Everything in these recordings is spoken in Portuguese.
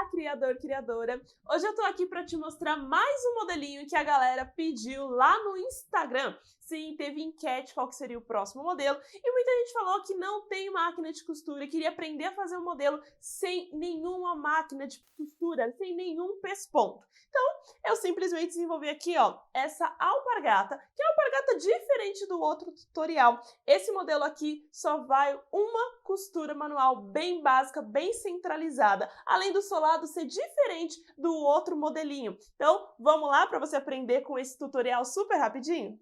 criador, criadora! Hoje eu tô aqui para te mostrar mais um modelinho que a galera pediu lá no Instagram. Sim, teve enquete qual que seria o próximo modelo e muita gente falou que não tem máquina de costura e queria aprender a fazer um modelo sem nenhuma máquina de costura, sem nenhum pesponto. Então, eu simplesmente desenvolvi aqui, ó, essa alpargata, que é uma alpargata diferente do outro tutorial. Esse modelo aqui só vai uma costura manual bem básica, bem centralizada, além do solado ser diferente do outro modelinho. Então, vamos lá para você aprender com esse tutorial super rapidinho?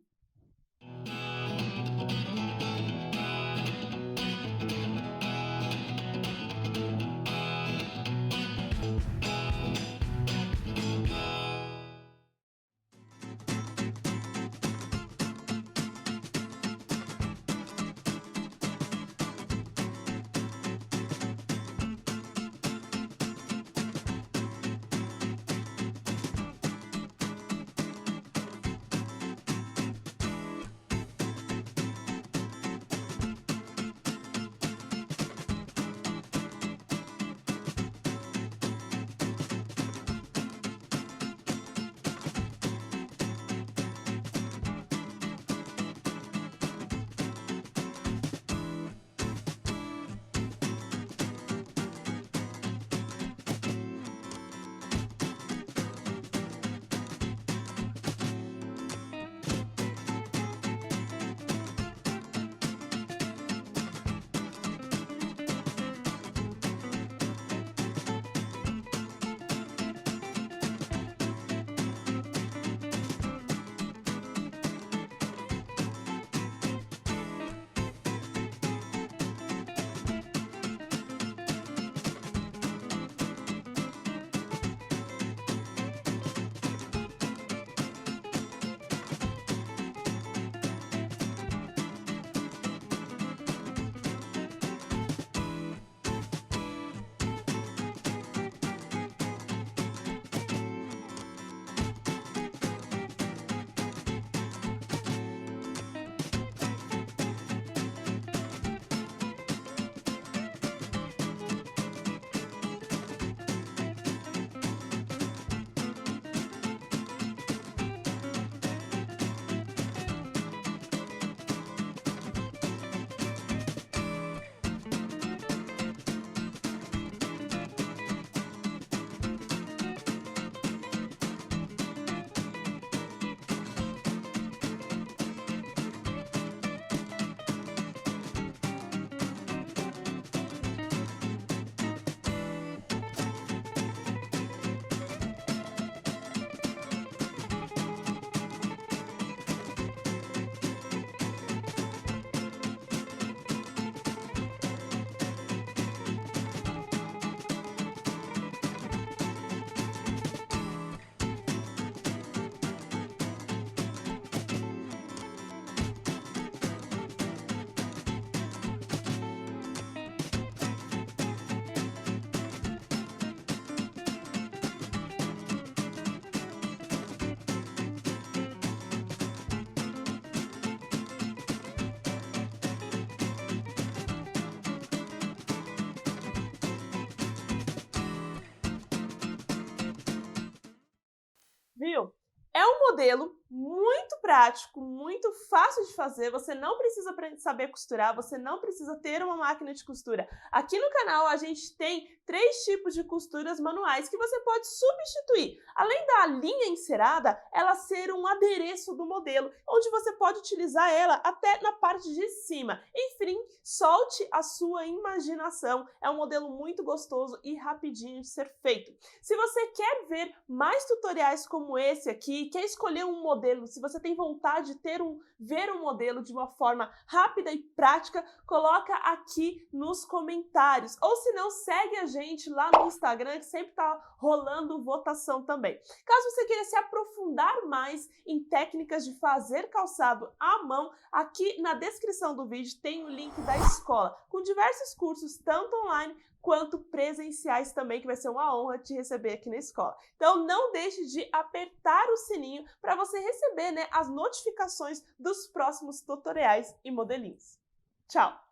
Viu? É um modelo muito prático, muito fácil de fazer, você não precisa saber costurar, você não precisa ter uma máquina de costura. Aqui no canal a gente tem 3 tipos de costuras manuais que você pode substituir. Além da linha encerada, ela ser um adereço do modelo, onde você pode utilizar ela até na parte de cima. Enfim, solte a sua imaginação. É um modelo muito gostoso e rapidinho de ser feito. Se você quer ver mais tutoriais como esse aqui, quer escolher um modelo, se você tem vontade de ver um modelo de uma forma rápida e prática, coloca aqui nos comentários. Ou se não, segue a gente lá no Instagram, que sempre tá rolando votação também. Caso você queira se aprofundar mais em técnicas de fazer calçado à mão, aqui na descrição do vídeo tem o link da escola, com diversos cursos, tanto online quanto presenciais também, que vai ser uma honra te receber aqui na escola. Então não deixe de apertar o sininho para você receber, as notificações dos próximos tutoriais e modelinhos. Tchau!